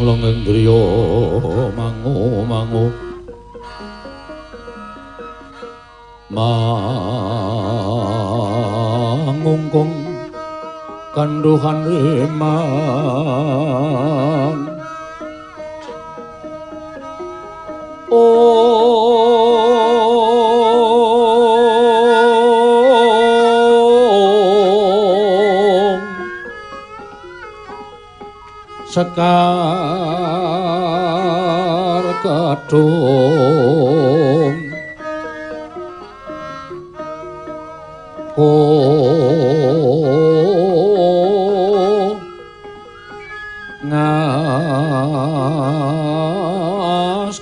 Long ing driya mangu mangungkung kanduhan reman sekar kedung ngas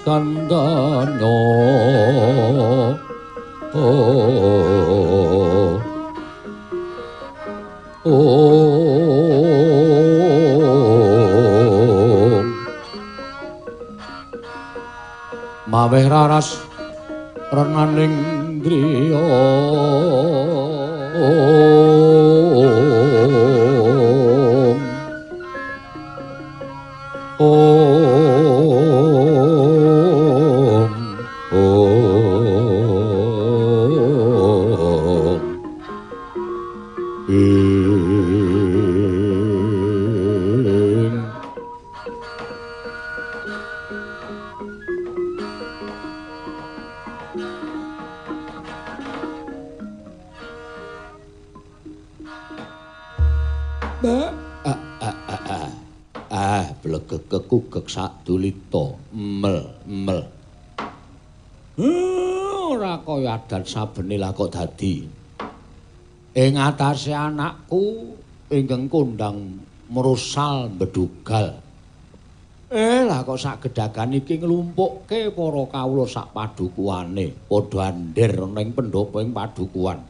kandano maweh raras renaning driya blegegek sak dulita mel ora kaya adat sabene lah kok dadi ing atase anakku ingkang kondang merusal bedugal lah kok sak gedhagan iki nglumpukke para kawula sak padukuane padha andher ana ing pendopo ing padukuan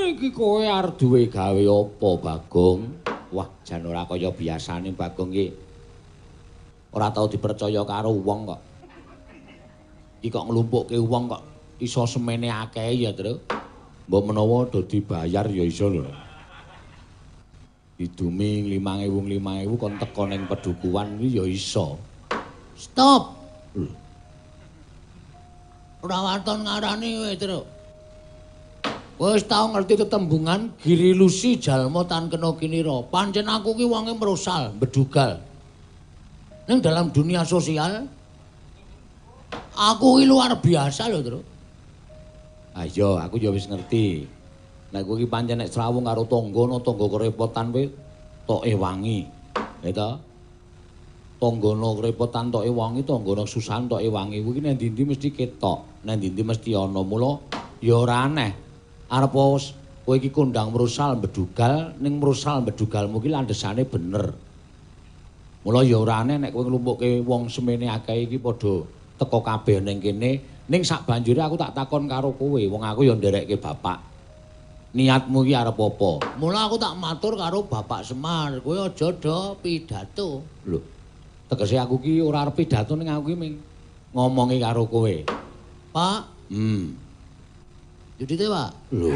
iki kowe arep duwe gawe apa Bagong? Wah, jan ora kaya biasane Bagong iki. Ora tau dipercaya karo wong kok. Iki kok nglumpukke wong kok iso semene akeh ya, Tru. Mbok menawa do dibayar ya iso lho. Didumi 5.000 kon teko ning pedukuhan iki ya iso. Stop. Ora waton ngarani kowe, Tru. Wis tau ngerti tetembungan giri lusi jalma tan kena kinira. Pancen aku ki wonge merusal, bedugal. Ning dalam dunia sosial aku ki luar biasa lho, Tru. Ayo, aku ya wis ngerti. Nek kowe ki pancen nek srawung karo tanggane, tangga kerepotan kowe toke wangi. Ya ta? Tanggane kerepotan toke wangi, tanggane susahan toke wangi. Kuwi nek ndi-ndi mesti ketok, nek ndi-ndi mesti ana. Mula ya ora aneh. Arep kowe iki kondang merusal bedugal, ning merusal bedugalmu iki landhesane bener. Mula ya ora aneh nek kowe nglumpukke wong semene akeh iki padha teka kabeh ning kene, ning sak banjure aku tak takon karo kowe, wong aku ya nderekke bapak. Niatmu iki arep apa? Mula aku tak matur karo Bapak Semar, kowe aja do pidato. Lho. Tegese aku ki ora arep pidato ning aku ki ming ngomongi karo kowe. Pak, Judite, Pak. Lho.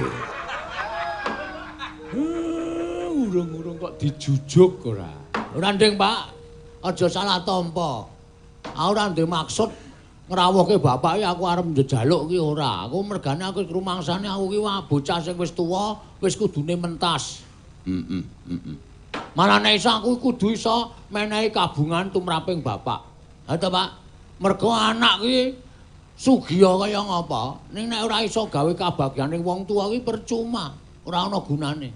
Urung-urung kok dijujuk ora. Ora ndeng, Pak. Aja salah tampa. Aku ora ndek maksud ngrawuhke bapak iki aku arep njejaluk ki ora. Aku mergane aku rumangsane aku ki wah bocah sing wis tuwa, wis kudune mentas. Marane iso aku kudu iso menehi kabungan tumraping bapak. Ha to, Pak? Mergo anak ki Sugiya kaya ngapa? Ning nek ora iso gawe kabagyaning wong tuwa kuwi percuma, ora ana gunane.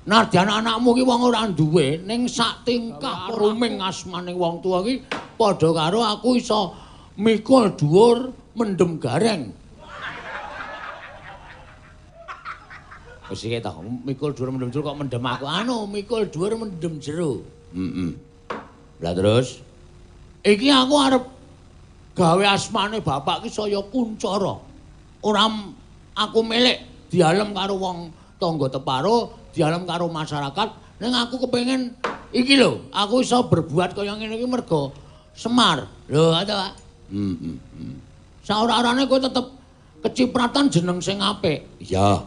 Nadyan anakmu ki wong ora duwe, ning sak tingkah ruming asmaning wong tuwa ki padha karo aku iso mikul dhuwur mendem gareng. Wis iki ta, mikul dhuwur mendem jero kok mendem aku. Mikul dhuwur mendem jero. Lah terus iki aku arep gawe asmane bapak ki saya Kuncara. Ora aku milik dialem karo wong tangga teparo, dialem karo masyarakat. Ning aku kepengin iki lho, aku iso berbuat kaya ngene iki mergo Semar. Lho, ta, Pak? Saora-orane kowe tetep kecipratan jeneng sing apik. Iya.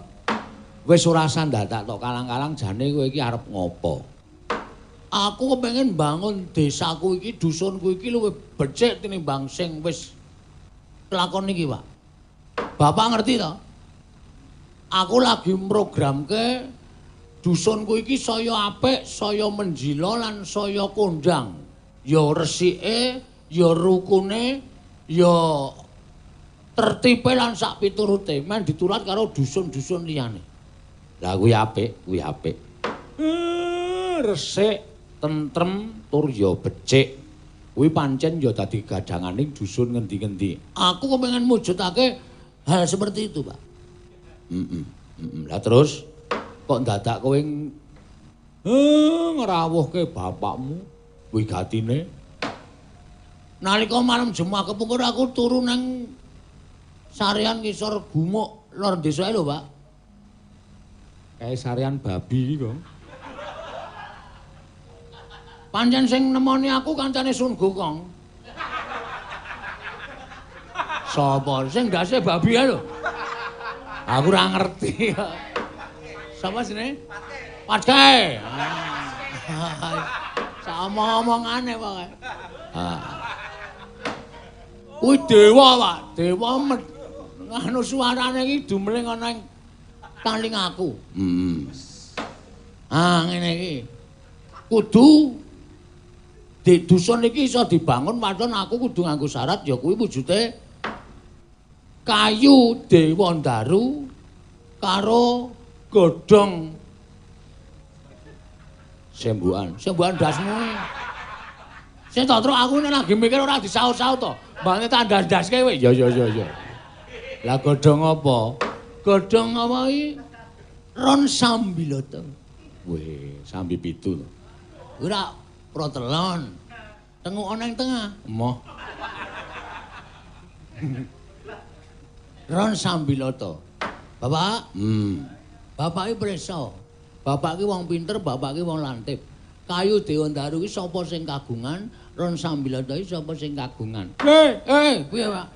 Wis ora sandadak tok kalang-kalang jane kowe iki arep ngopo? Aku kepengin bangun desaku iki, dusunku iki luwih becik tinimbang sing wis kelakon iki, Pak. Bapak ngerti to? Aku lagi programke dusunku iki saya apik, saya menjila lan saya kondang. Ya resike, ya rukune, ya tertipe lan sak piturute. Men diturat karo dusun-dusun liyane. Lah kuwi apik, kuwi apik. Resik tentrem tur ya becik. Kuwi pancen ya dadi gadanganing dusun ngendi-endi. Aku kepengin mujudake hal seperti itu, Pak. Lah terus kok dadak kowe ngrawuhke bapakmu kuwi gatine. Nalika malam Jumat kepungkur aku turu nang sarean ngisor gumuk lor desa lho, Pak. Kae sarean babi iki kok. Pancen sing nemoni aku kancane Sun Gokong. Sapa sing ndase babi ae lho. Aku ora ngerti. Sapa jenenge? Patke. Sama omongane pokoke. Kuwi dewa, Pak. Dewa anu suarane iki dumeling ana ing taling aku. Ngene iki. Kudu di dusun iki iso dibangun pancen aku kudu nganggo syarat ya kuwi wujude kayu Dewa Ndaru karo godhong sembuhan. Sembuhan dasmu. Sing tak terus aku nek lagi mikir ora disaut-saut to. Mbane tak ndas-ndaske kowe. Ya. Lah godhong apa? Godhong apa iki? Ron Sambiloto. Weh, sambi pitu to. Ora protelon. Tenguk ana ing tengah. Emoh. Ron Sambiloto. Bapak? Bapak iki preso. Bapak iki wong pinter, bapak iki wong lantip. Kayu Dewa Ndaru iki sapa sing kagungan? Ron Sambiloto iki sapa sing kagungan? Piye, Pak?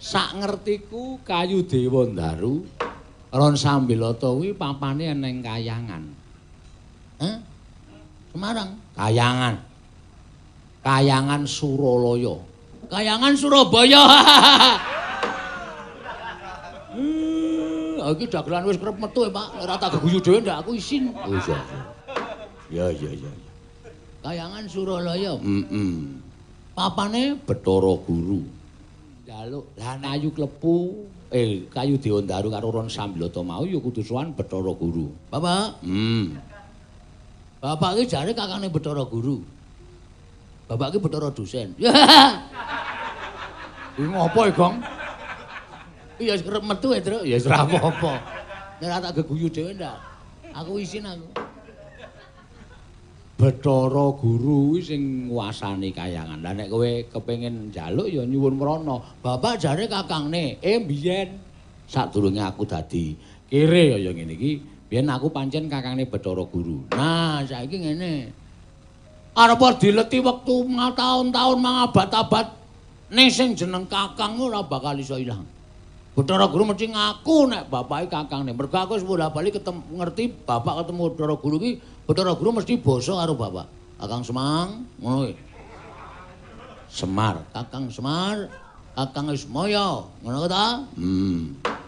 Sak ngertiku kayu Dewa Ndaru, Ron Sambiloto kuwi papane ana ing Kayangan. Semarang. Kayangan. Kayangan Suralaya. Kayangan Surabaya. Iki dagelan wis kerep metu ya, Pak. Ora tak geguyu dhewe ndak aku isin. Oh iya. Ya. Kayangan Suralaya. Papane Bathara Guru. Njaluk lan ayu klepu kayu Dewa Ndaru karo Ron Sambiloto mau ya kudu sowan Bathara Guru. Bapak? Bapak iki jare kakane Bathara Guru. Bapak iki Bathara dosen. Kuwi ngopo, Gong? Iya kerep metu ya, Tru. Ya ora apa-apa. Nek ora tak geguyu dhewe ndak. Aku isin aku. Bathara Guru kuwi sing nguasani Kayangan. Lah nek kowe kepengin njaluk ya nyuwun mrana. Bapak jare kakangne, mbiyen sadurunge aku dadi kere kaya ngene iki, biyen aku pancen kakangne Bathara Guru. Nah, saiki ngene. Arep dileti wektu tahun-tahun mangabad-abad ning sing jeneng kakang ora bakal iso ilang. Bathara Guru mesti ngaku nek bapake kakangne. Mergo aku wis bola-bali ngerti bapak ketemu Bathara Guru ki, Bathara Guru mesti basa karo bapak. Kakang Semang, ngono kuwi. Semar, Kakang Semar, Kakang Ismaya, ngono ta?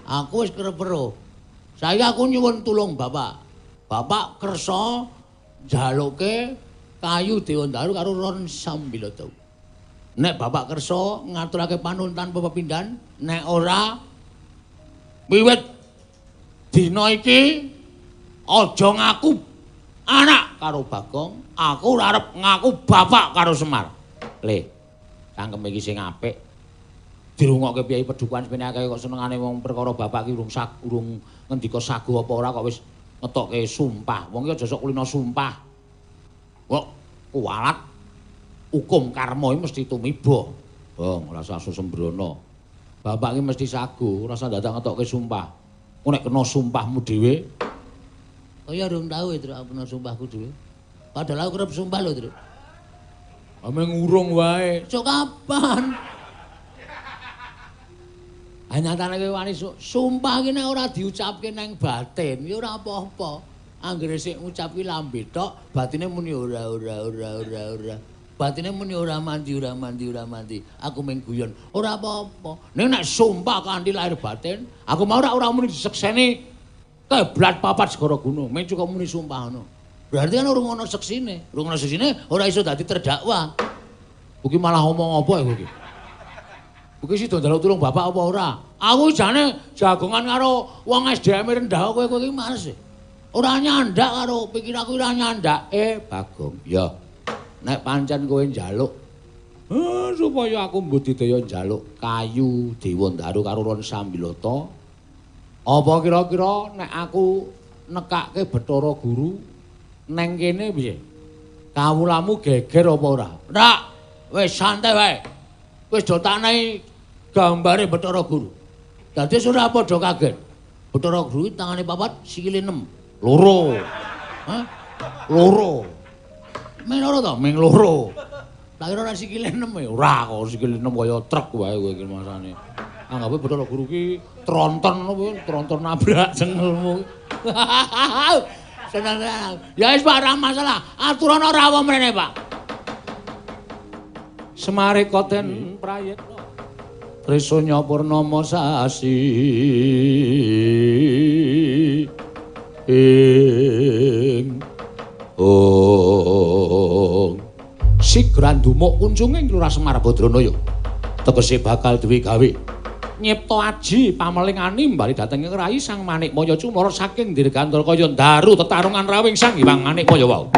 Aku wis kerep weruh. Saiki aku nyuwun tulung bapak. Bapak kersa njaluke kayu Dewa Ndaru karo Ron Sambiloto. nek bapak kersa ngaturake panuntan pepindhan, nek ora wiwit dina iki aja ngaku anak karo Bagong, aku ora arep ngaku bapak karo Semar. Le, cangkem iki sing apik. Dirungokke Kyai Pedukuhan sepene akeh kok senengane wong perkara bapak ki urung ngendika saguh apa ora kok wis ngetokke sumpah. Wong iki aja sok kulino sumpah. Kok kuwalat hukum karma iki mesti tumiba. Bong, ora usah sembrono. Bapak ki mesti saguh, ora usah dadak ngetokke sumpah. Ku nek kena sumpahmu dhewe, kaya urung tau Tru aku kena sumpahku dhewe. Padahal aku kerep sumpah lho, Tru. Ameng urung wae. Sok kapan? Nyatane kowe wani sumpah ki nek ora diucapke nang batin ya ora apa-apa. Anggere sik ngucapi lambe tok, batine muni ora. Batine muni ora mandi. Aku mung guyon. Ora apa-apa. Nek sumpah kanthi lahir batin, aku mau ora muni disekseni keblat papat segara gunung. Mung cukup muni sumpah ngono. Berarti kan urung ana seksine. Urung ana seksine ora iso dadi terdakwa. Kuwi malah ngomong apa ya kuwi? Kuwi sida njaluk tulung bapak apa ora? Aku jane jagongan karo wong SDM rendah kowe iki males. Ora nyandak karo pikiranku ora nyandak. Bagong, ya. Nek pancen kowe njaluk supaya aku mbudidaya njaluk kayu Dewa Ndaru karo Ron Sambilata. Apa kira-kira nek aku nekake Bathara Guru neng kene piye? Kawulamu geger apa ora? Ora. Wis santai wae. Wis do tak nehi gambare Bathara Guru. Dadi ora padha kaget. Bathara Guru tangane papat, sikile 6. Loro. Hah? Loro. Meng loro to, meng loro. Tak kira ora sikile 6 ya. Ora kok sikile 6 kaya truk wae kowe iki masane. Anggape Bathara Guru ki tronton apa tronton nabrak cengelmu. Seneng. Ya wis Pak, ora masalah. Aturan ora apa mrene, Pak. Semare Koten Prayitna Trisanya Purnama sasi ing sigran dumuk kunjunging Lurah Semar Badranaya tegese bakal duwe gawe nyipta aji pamelingani mbali dhateng Rai Sang Manikmaya cumara saking dirgantara kaya ndaru tetarungan rawing Sang Hyang Manikmaya wau.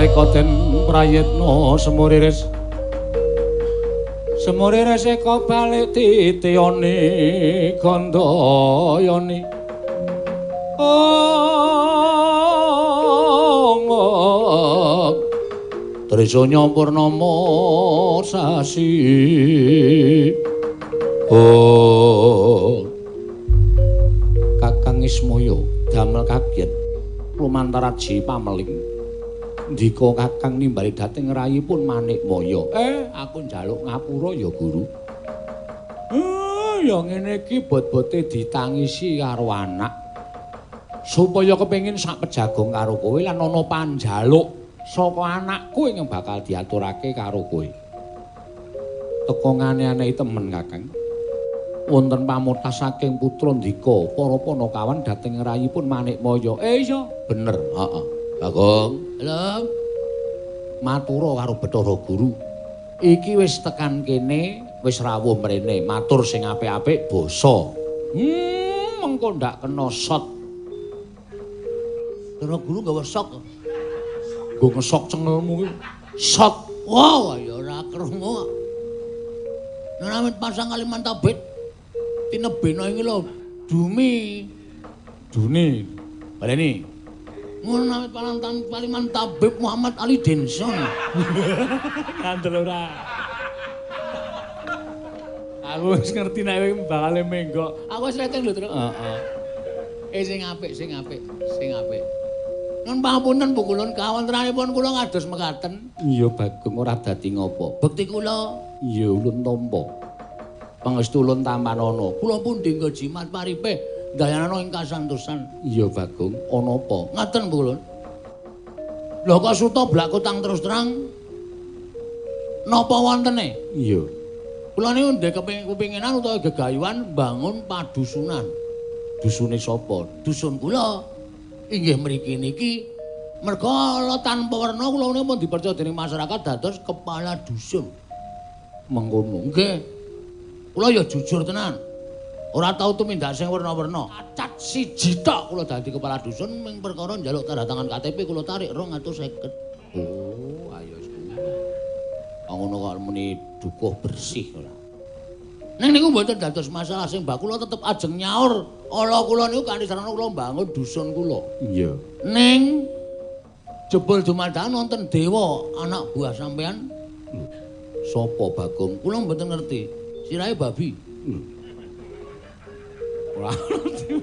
Koten Prayitna Semuriris eka balik titiyane Gandayani Trisanya Purnama sasi Kakang Ismaya damel kaget lumantar aji pameling ndika Kakang nimbali dhateng rayipun Manikmaya. Aku njaluk ngapura ya Guru. Ya ngene iki bot-bote ditangisi karo anak. Supaya kepengin sak pejagong karo kowe lan ana panjaluk saka anakku ing bakal diaturake karo kowe. Teka ngane-anehi temen Kakang. Wonten pamurtas saking putra ndika para Panakawan dhateng rayipun Manikmaya. Iya, bener, heeh. Bagong, lho. Matura karo Bathara Guru. Iki wis tekan kene Wis rawuh mrene, matur sing apik-apik basa. Mengko ndak kena shot. Kira guru gawe sok. Nggo ngesok cengelmu ki. Shot. Wow, ya ora krungu. Nek pasang Kalimantan Tabit tinebeno iki lho, Dumi. Duni. Baleni. Ngono namit Kalimantan Tabib Muhammad Ali Denson. Ngandel ora. Aku wis ngerti nek kowe bakal menggok. Aku wis leteng lho, Tru. Heeh. Sing apik, sing apik, sing apik. Nun pangapunten Bu Kulun, kawontenanipun kula ngados mekaten. Iya, Bagong ora dadi ngopo. Bekti kula, iya ulun tampa. Pangestu ulun tampanana. Kula pun dinggo jimat paripe dayanana ing kasantosan. Iya, Bagong, ana apa? Ngaten Bu Kulun. Lho kok suta blak kutang terus terang? Napa wontene? Iya. Kula niku ndek kepinginan utawa gegayuhan bangun padusunan. Dusune sapa? Dusun kula. Inggih mriki niki merga tanpa werna kula menika pun dipercaya dening masyarakat dados kepala dusun. Mengkono. Nggih. Kula ya jujur tenan. Ora tau tumindak sing werna-werna. Cacat siji tok kula dadi kepala dusun ming perkara njaluk tanda tangan KTP kula tarik 250. Oh, ayo wis kuwi. Ngono kok muni dukuh bersih ora. Ning niku mboten dados masalah sing mbak kula tetep ajeng nyaur. Ala kula niku kanthi sarana kula mbangun dusun kula. Iya. Ning jebul dumadakan wonten dewa anak buah sampean. Sapa Bagong? Kula mboten ngerti. Sirahe babi. Ora ngerti.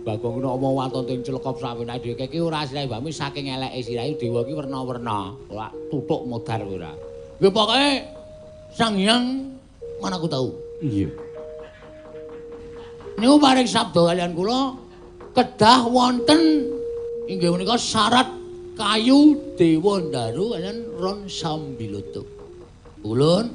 Bagong ku omong waton ting celekop sampeyan dhewe iki ora sirahe babi saking eleke sirahe dewa iki werna-werna. Ora tutuk modar ora. Nggih pokoke Sang Hyang mana aku tahu. Iya. Niku paring sabda kalian kula kedah wonten inggih menika syarat kayu Dewa Ndaru kalian Ron Sambiloto. Ulun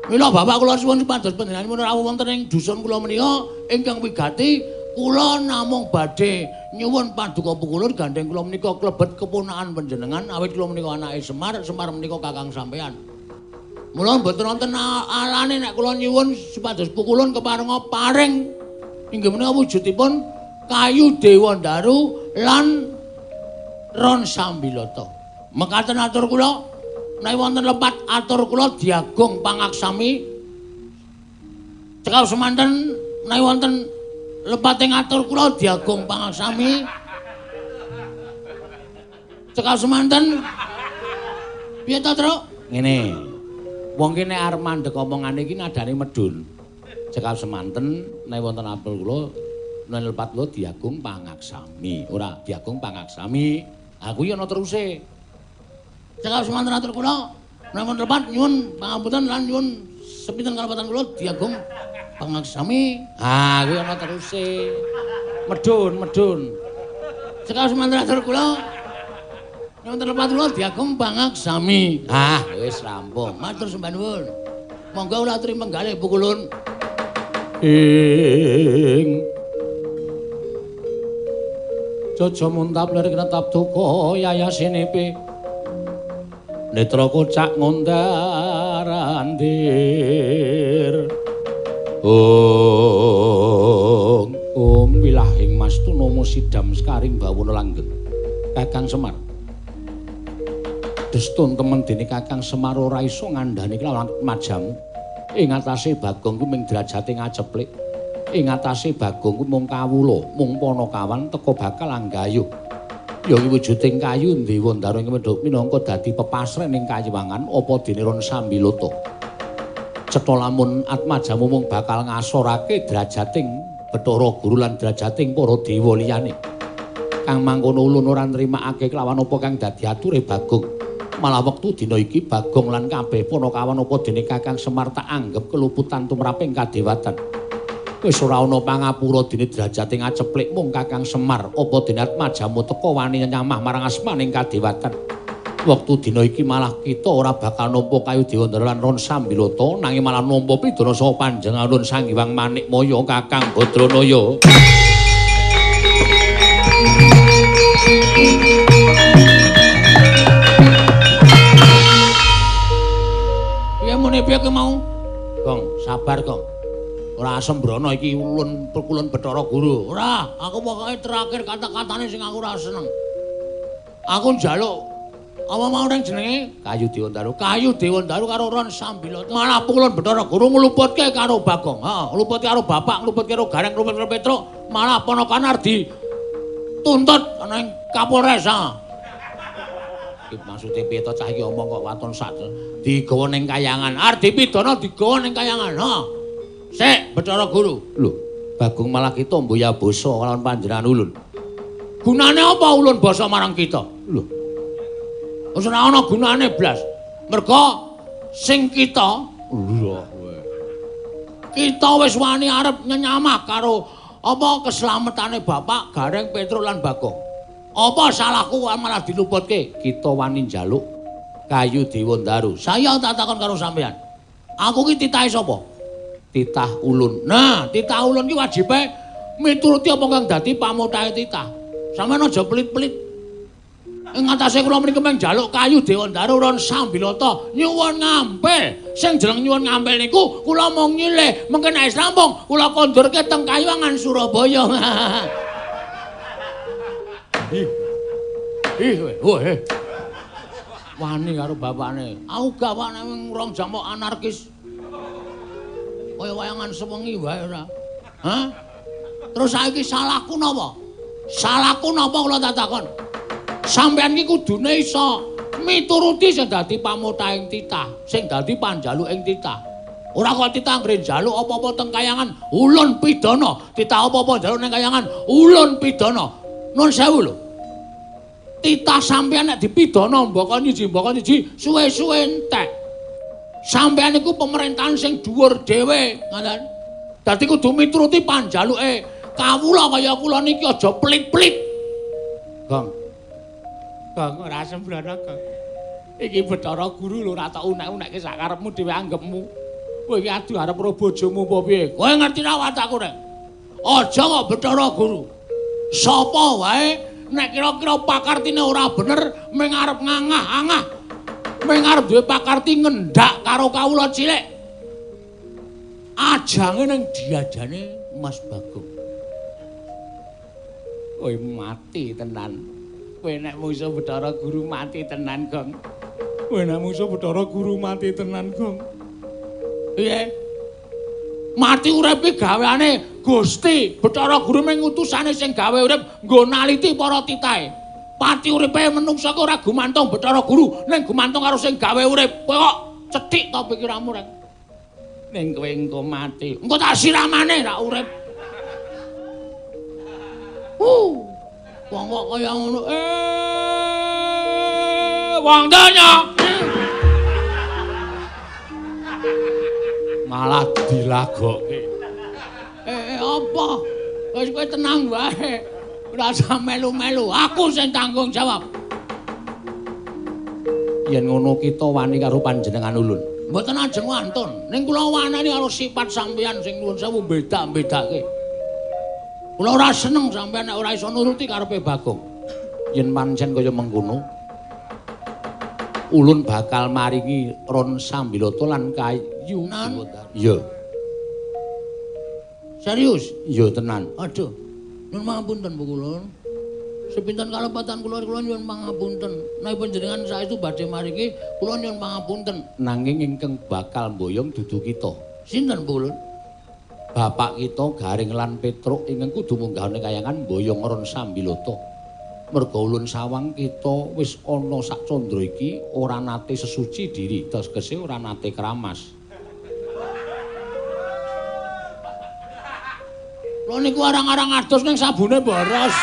mila bapak kula suwun supados panjenenganipun rawuh wonten ing dusun kula menika ingkang wigati kula namung badhe nyuwun paduka pukulur gandeng kula menika klebet keponakan panjenengan awit kula menika anake Semar, Semar menika kakang sampean. Mula mboten wonten alane nek kula nyuwun supados pukulun keparenga paring inggih menika wujudipun kayu Dewa Ndaru lan Ron Sambiloto. Mekaten atur kula nek wonten lepat atur kula diagung pangaksami. Cekal semanten nek wonten lepating atur kula diagung pangaksami. Cekal semanten piye to, Truk? Ngene. Wong ki nek arep mandheg omongane iki nadane medhun. Cekal semanten nek wonten apel kula nek lepat kula diagung pangaksami, ora diagung pangaksami. Aku ya ana teruse. Cekal semanten atur kula nek wonten lepat nyuwun pangapunten lan nyuwun sepinten kalepatan kula diagung pangaksami. Ha, kuwi ana teruse. Medhun, medhun. Cekal semanten atur kula wonten lepat kula diagung pangaksami. Ah, wis rampung. Matur sembah nuwun. Monggo kula aturi menggalih pukulun. Ing Jojo muntap lir kenetap duka yayasinepe. Netra kocak ngondarandir. Om wilahing Mas Tunomo sidam sekaring bawana langgeng. Kakang Semar. Destun temen dene Kakang Semar ora iso ngandhani kelawan majamu. Ing atase Bagong ku mung derajate ngaceplik. Ing atase Bagong ku mung kawula, mung Panakawan teka bakal anggayuh. Ya iki wujuding kayu Dewa Ndaru ing minangka dadi pepasren ing kayiwangan apa dene Ron Sambiloto. Cetha lamun atmajamu mung bakal ngasorake derajating Bathara Guru lan derajating para dewa liyane. Kang mangkono ulun ora nrimakake kelawan apa kang dadi ature Bagong. Malah wektu dina iki Bagong lan kabeh Panakawan apa dene Kakang Semar tak anggep keluputan tumraping kadewatan. Wis ora ana pangapura dene derajate ngaceplik mung Kakang Semar apa dene atmajamu teka wani nyamah marang asmaning kadewatan. Wektu dina iki malah kita ora bakal nampa kayu Dewa Ndaru lan Ron Sambiloto nanging malah nampa pidana saha panjenenganipun Sang Hyang Manikmaya Kakang Badranaya. Piye muni piye ki mau? Gong, sabar, Gong. Ora sembrono iki ulun perkulun Bathara Guru. Ora, aku pokoke terakhir kata-katane sing aku ora seneng. Aku njaluk apa mau nang jenenge Kayu Dewandaru. Kayu Dewandaru karo Ron Sambiloto. Malah perkulun Bathara Guru ngluputke karo Bagong. Heeh, ngluputke karo Bapak, ngluputke karo Gareng, ngluputke karo Petruk. Malah ponokan arep tuntut ana ing Kapolres. Iki maksude piye to cah iki omong kok waton sak digawa ning kayangan. Arep dipidana digawa ning kayangan. Ha. Sik, Bathara Guru. Lho, Bagong malah kita mboya basa kalawan panjenengan ulun. Gunane apa ulun basa marang kita? Lho. Wis ora ana gunane blas. Merga sing kita, lho kowe. Kita wis wani arep nyenyamah karo apa keslametane Bapak, Gareng, Petruk lan Bagong. Apa salahku malah diluputke? Kita wani njaluk Kayu Dewandaru. Saya tak takon karo sampean. Aku ki titahe sapa? Titah ulun. Nah, titah ulun ki wajibe mituruti apa kang dadi pamutahe titah. Sampeyan aja pelit-pelit. Ing atase kula mriki mung njaluk Kayu Dewandaru Ron Sambiloto nyuwun ngampil. Sing jeneng nyuwun ngampil niku kula mung nyilih, mengke nek rampung kula kondurke teng Kayuwangan Surabaya. Kowe. Wani karo bapakne. Aku gak wani rong jamu anarkis. Kaya wayangan sewengi wae ora. Hah? Terus saiki salahku napa? Salahku napa kula tak takon? Sampeyan iki kudune iso mituruti sing dadi pamutahing titah, sing dadi panjaluking titah. Ora kok titah anggere njaluk apa-apa teng kayangan, ulun pidana. Titah apa-apa njaluk ning kayangan, ulun pidana. Nuwun sewu lho. Titah sampeyan nek dipidana mbaka nyiji suwe-suwe entek. Sampeyan iku pemerintahan sing dhuwur dhewe, ngoten. Dadi kudu mituruti panjaluke kawula kaya kula niki aja pelit-pelit. Gong. Gong ora sembrono, Gong. Iki Bathara Guru lho ora tak unek-unekke sak karepmu dhewe anggepmu. Kowe iki adu arep karo bojomu apa piye? Kowe ngerti ra watakku rek? Aja kok Bathara Guru. Sapa wae nek kira-kira pakartine ora bener mung arep ngangah-angah. Mung arep duwe pakarti ngendak karo kawula cilik. Ajange ning diajane Mas Bagong. Kowe mati tenan. Kowe nek musuh Bathara Guru mati tenan, Gong. Kowe nek musuh Bathara Guru mati tenan, Gong. Piye? Mati uripe gaweane Gusti. Bathara Guru mung utusane sing gawe urip nggo naliti para titahe. Pati uripe menungsa kok ora gumantung Bathara Guru, ning gumantung karo sing gawe urip. Kowe kok cethik to pikiranmu rek. Ning kowe engko mati. Engko tak siramane ra urip. Wong kok kaya ngono. Wong donya. Malah dilagokke. Apa? Wis kowe tenang wae. Ora usah melu-melu. Aku sing tanggung jawab. Yen ngono kita wani karo panjenengan ulun. Mboten ajeng wantun. Ning kula wanani karo sifat sampeyan sing nuwun sewu beda-bedake. Kula ora seneng sampeyan nek ora iso nuruti karepe Bagong. Yen pancen kaya mengkono, ulun bakal maringi Ron Sambiloto lan Kayu Dewandaru. Iya. Serius? Iya tenan. Aduh. Nyuwun pangapunten Bu kula. Sepinten kalepatan kula nyuwun pangapunten. Nek panjenengan saestu badhe maringi kula nyuwun pangapunten. Nanging ingkang bakal mboyong dudu kita. Sinten Bu kula? Bapak kita Gareng lan Petruk ingkang kudu munggah ning kayangan mboyong Ron Sambiloto. Merga ulun sawang kita wis ana sak candra iki ora nate sesuci diri, tegese ora nate kramas. Lho niku arang-arang adus ning sabune boros.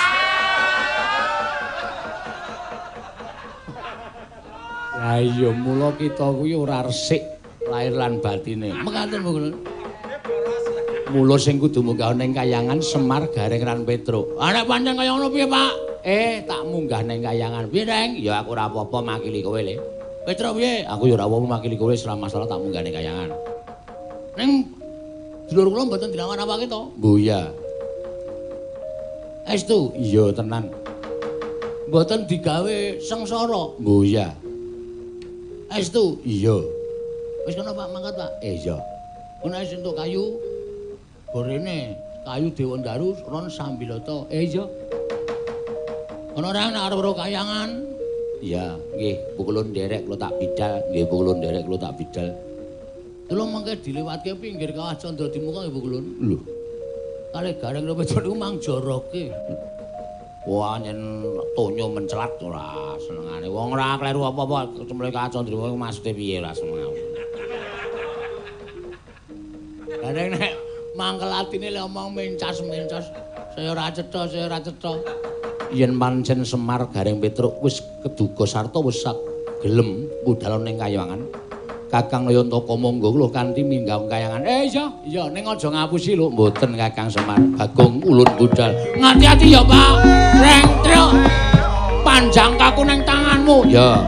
Lah iya mula kita kuwi ora resik lahir lan batine. Mekaten Bu. Mula sing kudu munggah ning kayangan Semar, Gareng lan Petruk. Ah nek pancen kaya ngono piye, Pak? Tak munggah ning kayangan. Piye, Deng? Ya aku ora apa-apa makili kowe le. Petruk piye? Aku ya ora apa-apa makili kowe selama masalah tak munggah ning kayangan. Ning dulur kula mboten dilawan apa to? Mboya. Estu? Iya tenan. Mboten digawe sengsara? Mboya. Estu? Iya. Wis kena Pak mangkat, Pak? Iya. Ana sentuk kayu gorene, kayu Dewa Daru ron Sambilata. Iya. Ana ora nek arep kayangan. Iya, nggih, pukulun nderek kula tak bidal, nggih pukulun nderek kula tak bidal. Kula mengke dilewatke pinggir Kawah Candra Dimuka nggih pukulun. Lho. Kalih gareng wedok niku mang joroke. Wah, yen tonyo mencelat ora senengane. Wong ora kleru apa-apa kecemplung Kawah Candra Dimuka maksude piye ora seneng. Gareng nek mangkel atine le omong mencas-mencas, saya ora cetha. Yen pancen Semar Gareng Petruk wis keduga sarta wis gelem budal ning kayangan. Kakang Nayantaka monggo kula kanthi minggah kayangan. Iya, ning aja ngapusi lho, mboten Kakang Semar. Bagong ulun budal. Ngati-ati ya, Pak. Reng truk. Panjang kaku ning tanganmu. Ya.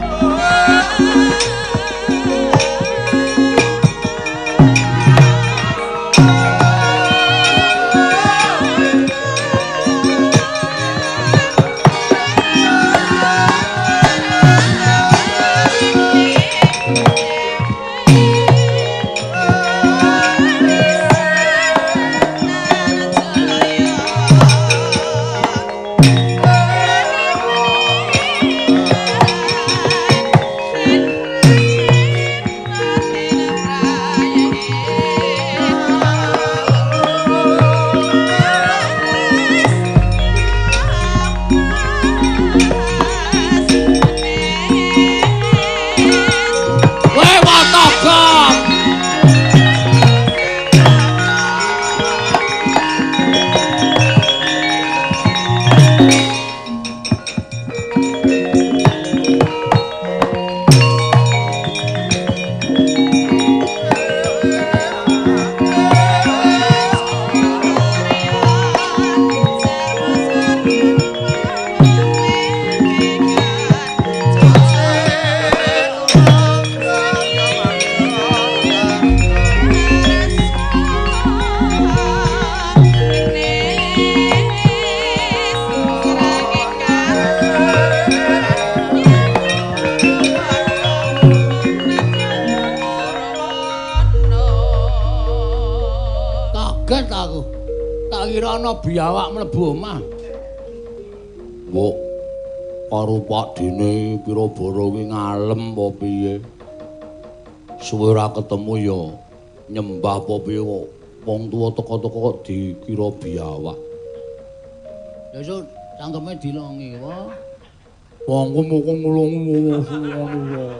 Biawak mlebu omah. Mbok karo Pak Dene pira boro ki ngalem apa piye? Suwe ora ketemu ya nyembah apa piye kok wong tuwa teka-teka kok dikira biawak. Ya so cangkeme dilongi wae. Wong mung ngulungi ngono wae.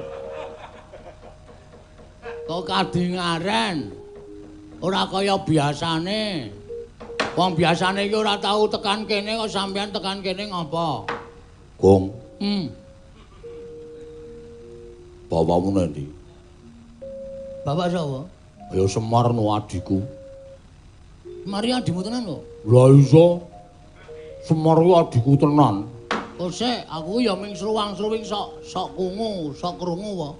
Kok kadingaren. Ora kaya biasane. Wong biasane iki ora tau tekan kene kok sampean tekan kene ngapa? Gong. Bapakmu nanti? Bapak sapa? Ya Semar no adikku. Semar adikmu tenan lho? Lah iso. Semar ku adikku tenan. Kok sik aku ya ming sruwang-sruwing sok krungu wae.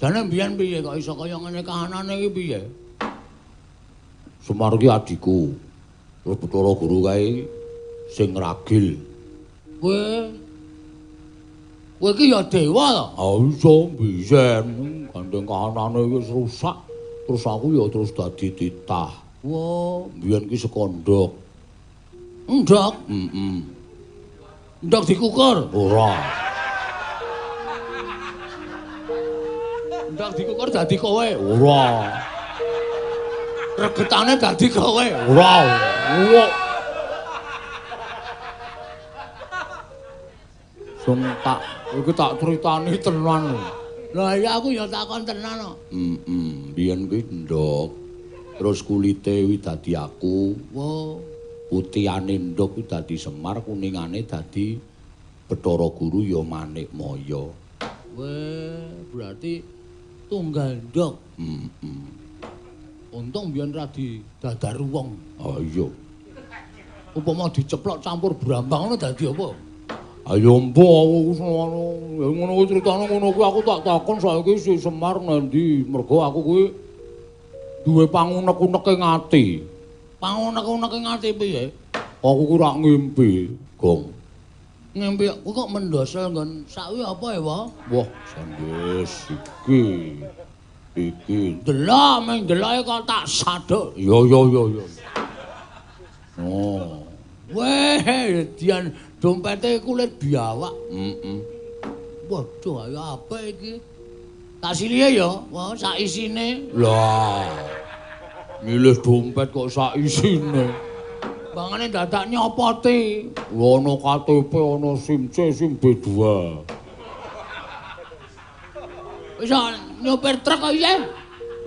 Jane mbiyen piye kok iso kaya ngene kahanane iki piye? Semar ki adikku. Terus Bathara Guru kae sing ragil. Kowe ki ya dewa to? Ah iso mbisen. Gandeng kahanane wis rusak. Terus aku ya terus dadi titah. Wah, mbiyen ki sekondhok. Ndok? Ndok dikukur? Ora. Ndok dikukur dadi kowe? Ora. Regetane dadi kowe. Ora. Sontak iki tak critani tenan. Lah iya aku ya takon tenan kok. Biyen kuwi ndok. Terus kulite kuwi dadi aku. Wo. Putihane ndok kuwi dadi Semar, kuningane dadi Bathara Guru ya Manik Maya. Berarti tunggal ndok. Untung biyen ra didadar wong. Ah iya. Upama diceplok campur brambang ngono dadi apa? Ayo mbok ngono kuwi critane ngono kuwi aku tak takon saiki si Semar nendi mergo aku kuwi duwe pangunek-uneke ngati. Pangunek-uneke ngati piye? Aku kuwi rak ngimpi, Gong. Ngimpi aku kok mendosel nggon sawi apa ya, Wah? Wah, sandwich iki. Iki delok meng deloke kok tak saduk. Yo. Oh. Weh, dian dompete kulit biawak. Waduh, ayo apa iki? Tak silihe ya, wah sak isine. Lah. Milih dompet kok sak isine. Bangane dadak nyopoti. Ono KTP, ono SIM C, SIM B2. Wis nyopir truk kok iya.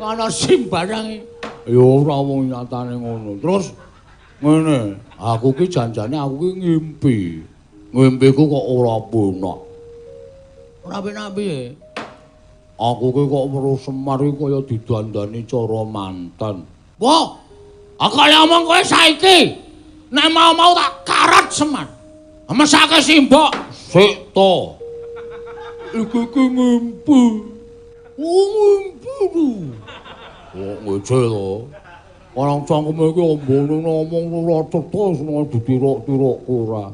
Ana SIM barang iki. Ya ora wong nyatane ngono. Terus ngene, aku ki janjane aku ki ngimpi. Ngimpiku kok ora penak. Ora penak piye? Aku ki kok weruh Semar iki kaya didandani cara manten. Wah, aku ngomong kowe saiki. Nek mau tak karat Semar. Mesake simbok. Sik to. Iki ki ngimpi. Ngimpi. Kok ngece to. Orang cangkeme iki ambane ngomong ora cetos ditirok-tirok ora.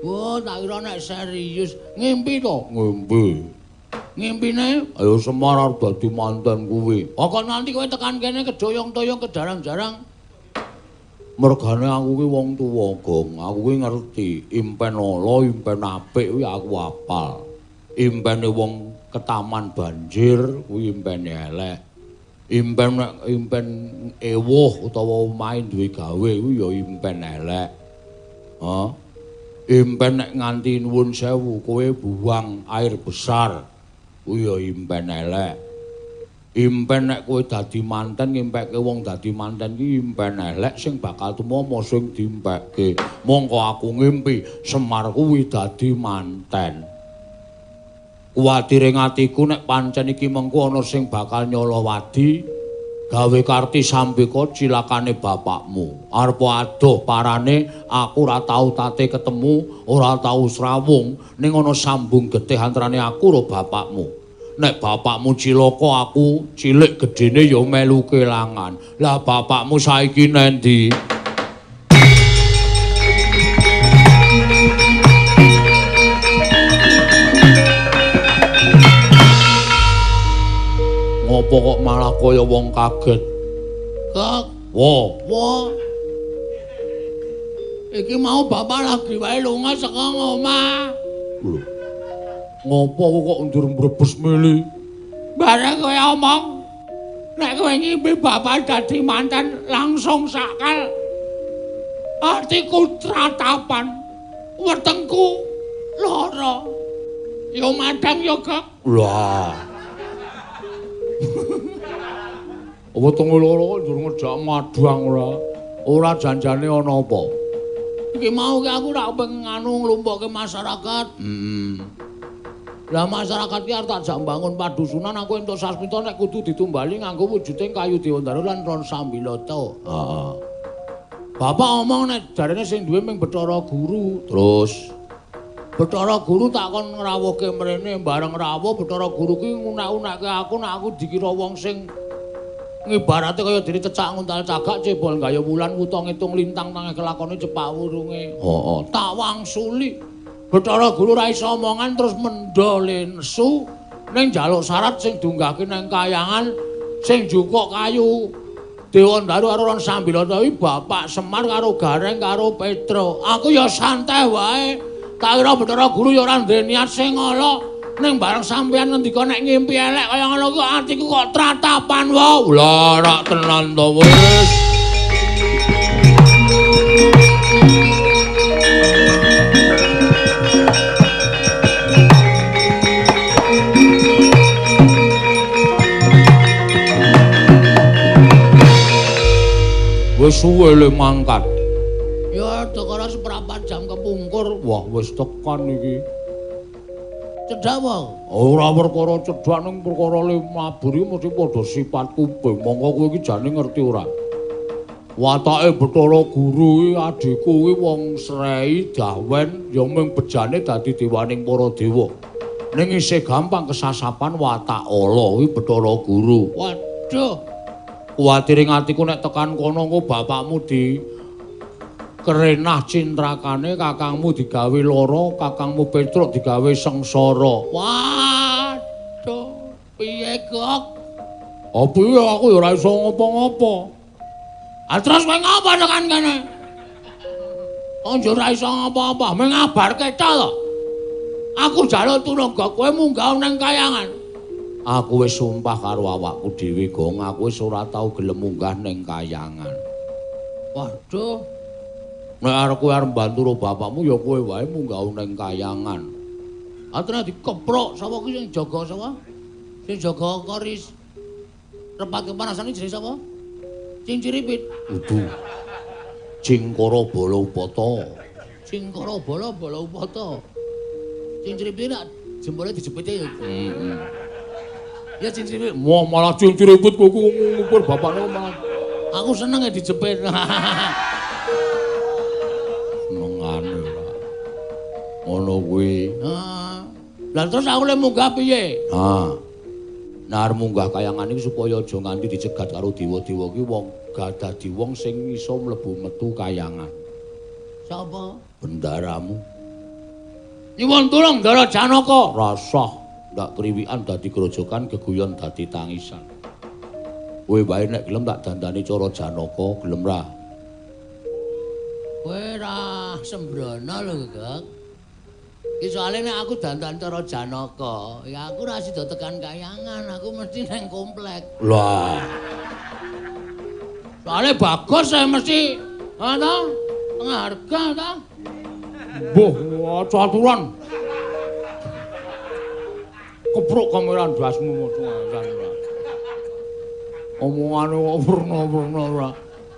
Oh, tak kira nek serius. Ngimpi to? Ngimpi. Ngimpine? Ayo Semar arep dadi manten kuwi. Kok nanti kowe tekan kene kedoyong-doyong kedarang-jarang. Mergane aku ki wong tuwa, Gong. Aku ki ngerti impen ala, impen apik kuwi aku apal. Impene wong ketaman banjir kuwi impene elek. Impen ewuh utawa omahe duwe gawe kuwi ya impen elek. Hah? Impen nek nganti nuwun sewu kowe buang air besar kuwi ya impen elek. Impen nek kowe dadi manten ngimpekke wong dadi manten ki impen elek sing bakal tumomo sing diimpekke. Mongko aku ngimpi Semar kuwi dadi manten. Kuwatire atiku nek pancen iki mengko ana sing bakal nyolowadi gawe karti sambeka cilakane bapakmu. Arep adoh parane aku ora tau tate ketemu, ora tau srawung ning ana sambung getih antarane aku karo bapakmu. Nek bapakmu cilaka aku cilik gedene ya melu kelangan. Lah bapakmu saiki nendi? Ngopo kok malah kaya wong kaget? Kak, wah. Iki mau bapak lagi wae lunga saka omah. Lho. Ngopo kok ndur mbrebes mili? Bareng kowe omong nek kowe ngimpi bapak dadi manten langsung sakal. Atiku tratapan, wetengku lara. Yo madang yo, Kak. Lah. Apa tengok loro kok njur ngejak madang ora? Ora janjane ana apa? Iki mau ki aku rak pengen nganu nglumpukke masyarakat. Lah masyarakat ki arep tak jak mbangun padusunan aku entuk sasmita nek kudu ditumbali nganggo wujuding kayu Dewandaru lan Ron Sambiloto. Heeh. Bapak omong nek jarene sing duwe ming Bathara Guru. Terus Bathara Guru tak kon ngrawuhke mrene bareng rawuh Bathara Guru ki ngunek-unekke aku nek aku dikira wong sing ngibarate kaya dene cecak nguntal cagak cebol gaya wulan wuta ngitung lintang tangi kelakone cepak wurunge. Heeh, tak wangsuli. Bathara Guru ra iso omongan terus mendole nesu ning njaluk syarat sing dunggahke nang kayangan sing jukuk kayu Dewandaru karo Ron Sambiloto iki Bapak Semar karo Gareng karo Petro. Aku ya santai wae. Tak kira Bathara Guru ya ora ndek niat sing ala. Ning bareng sampeyan ngendika nek ngimpi elek kaya ngono kok atiku kok tratapan wae. Lah rak tenan to wis. Wis suwe le mangkat. Ya dekara seprapat jam kepungkur. Wah wis tekan iki. Cedhak wae. Ora perkara cedhak ning perkara le maburi mesti padha sifat kuping. Monggo kowe iki jane ngerti ora? Watake Bathara Guru iki adhiku iki wong srei dawen ya mung bejane dadi dewaning para dewa. Ning isih gampang kesasapan watak ala kuwi Bathara Guru. Waduh. Kuwatire atiku nek tekan kono engko bapakmu di kerenah cintrakane, kakangmu digawe lara, kakangmu Petruk digawe sengsara. Waduh, piye kok? Apa ya aku ya ora iso ngopo-ngopo. Ah terus kowe ngapa tekan kene? Anjur ora iso ngopo-ngopo, mung ngabarke ta to. Aku jaluk turangga kowe munggah nang kayangan. Aku wis sumpah karo awakku dhewe, Gong, aku wis ora tau gelem munggah ning kayangan. Waduh. Nek arep kowe arep bantu karo bapakmu ya kowe wae munggah ning kayangan. Atra dikeprok sapa kuwi sing jaga sapa? Sing jaga koris. Repat kepanasan iki jenenge sapa? Sing ciripit. Udu. Cingkara bala upata. Cingkara bala upata. Sing ciripit nak jempole dijepite ya. Heeh. Ya sing ciripit. Wah, malah sing ciripit kok ngumpul bapakne malah. Aku seneng ya dijepit. Senengane ora. Ngono kuwi. Lah terus aku le munggah piye? Nah arep munggah kayangan iki supaya aja nganti dicegat karo dewa-dewa ki wong gak dadi wong sing iso mlebu metu kayangan. Sapa? Bendaramu. Nyuwun tulung Ndara Janaka. Rasah ndak kriwikan dadi grojokan geguyon dadi tangisan. Kowe wae nek gelem tak dandani cara Janaka, gelem ra? Kowe ra sembrono lho, Gek. Iki soalé nek aku dandan cara Janaka, ya aku ra sida tekan kayangan, aku mesti nang komplek. Lah. Soale bagus saya mesti ana pengharga ta. Mbuh, aturan. Kepruk kamera ndasmu moco asan. Omongane kok werna-werna ora.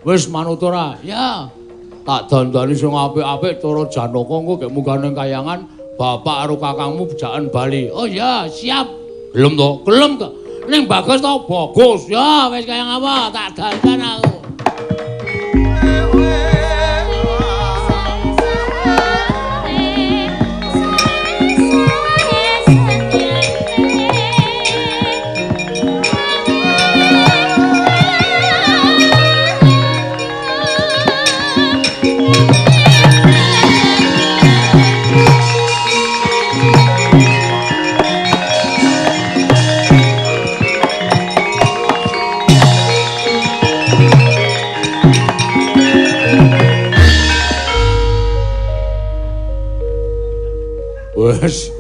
Wis manut ora? Ya. Tak dandani sing apik-apik cara Janaka engko gek munggah ning kayangan. Bapak karo kakangmu bejakan bali. Oh ya, siap. Gelem to? Gelem to. Ning bagus to? Bagus. Ya, wis kaya ngapa? Tak dandan aku. Wes.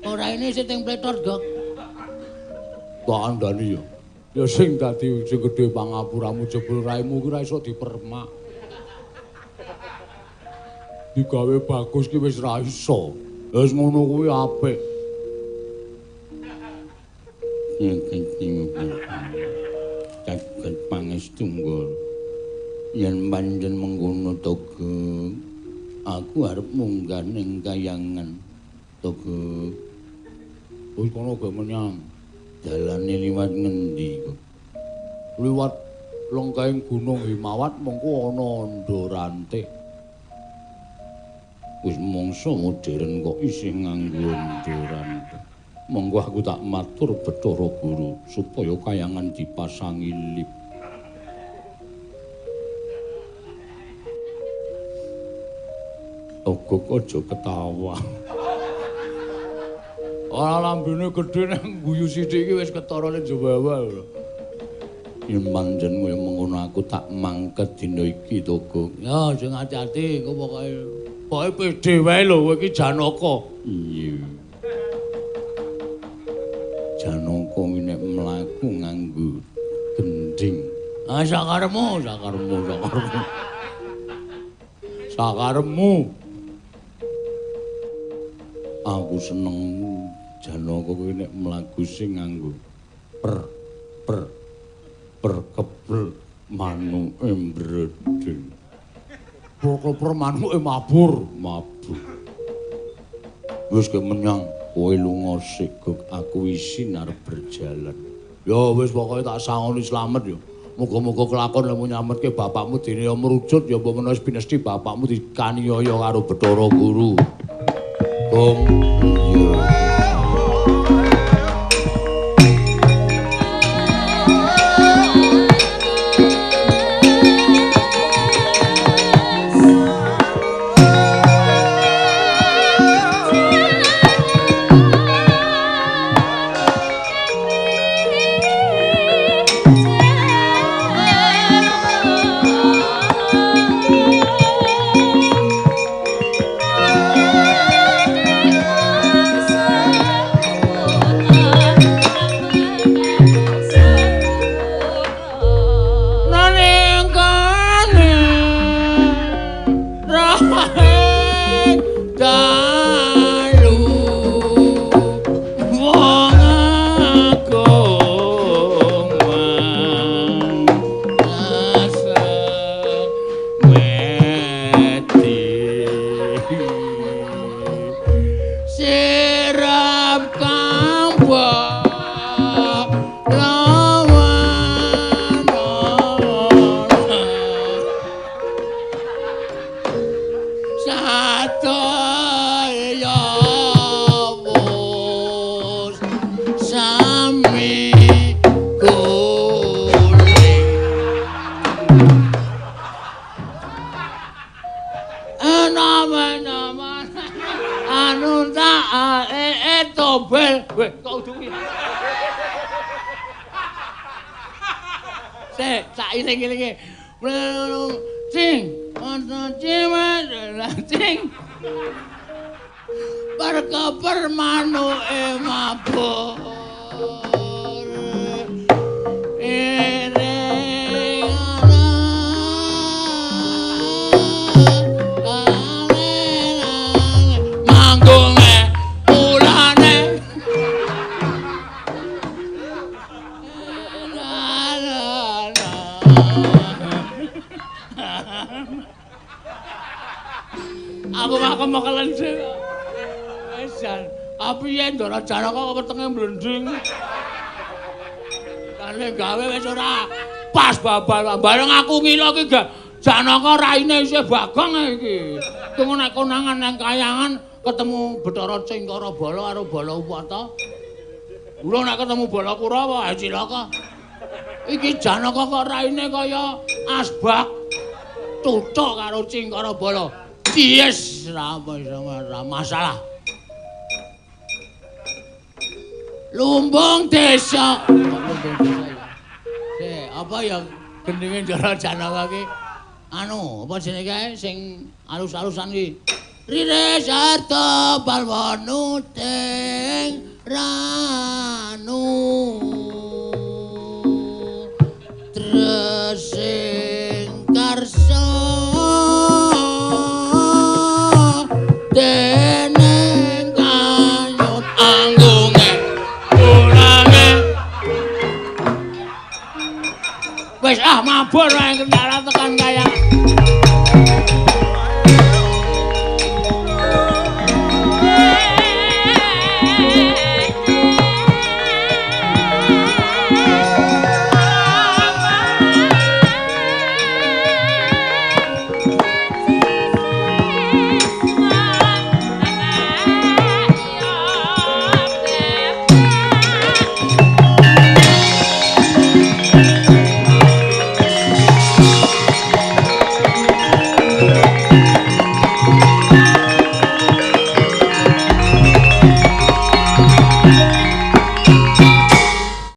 Ora ini sing pletot, Gok. Tak andani ya. Ya sing dadi sing gedhe pangapuramu jebul raimu ki ora iso dipermak. Digawe bagus ki wis ra iso. Wis ngono kuwi apik. Caket pangestu yen panjen mengkono to, aku arep munggah ning kayangan to. Wis kono gek menyang. Dalane liwat ngendi kok? Liwat lengkaing Gunung Himawat mengko ana Ndorante. Wis mangsa modern kok isih nganggo Ndorante. Monggo aku tak matur Bathara Guru supaya kayangan dipasangi lip. Ogok aja ketawa. Ora lambene gedhe nang guyu sithik iki wis ketara ning Jawa lho. Yen manjen kowe mengono aku tak mangket dina iki to, Gong. Ya, sing ati-ati engko pokoke pede wae lho kowe iki Janaka. Iya. Janaka nek mlaku nganggo gending. Ah sakaremu. Sakaremu. Aku seneng Janaka kuwi nek mlaku sing nganggo per kebel manuke mbredeng. Per manuke mabur. Wis ke menyang kowe lunga sik, Gok, aku isin arep berjalan. Ya wis pokoke tak sangoni slamet ya. Muga-muga kelakon lemu nyametke bapakmu dene ya merujut ya apa menawa pinesti bapakmu dikaniaya karo Bathara Guru. Gong. Iya. mobil. Weh, kok udu kuwi. Sak iling-ilinge. Cing, ana cimet, cing. Berkoper manuke mabur. Manggunge ulane. Aku mah kemekelen sih. Jan, api yen Ndara Janaka kok wetenge mlending. Kane gawe wis ora pas babal. Bareng aku ngilo iki Janaka raine isih bagong iki. Tunggu nek konangan nang kayangan ketemu Bathara Cingkara Bala karo Balawata. Lho nek ketemu Balakurawa cilaka. Iki Janaka kok raine kaya asbak tutuk karo Cingkara Bala. Yes, ra masalah. Lumbung desa. Apa ya gendenge Ndara Janaka ki? Anu, apa jenenge kae sing alus-alusan ki? Rire sarta balwanu teng ranu. Tresing karsa deneng kanyut anggunge ulange. Wis mabur wae kenal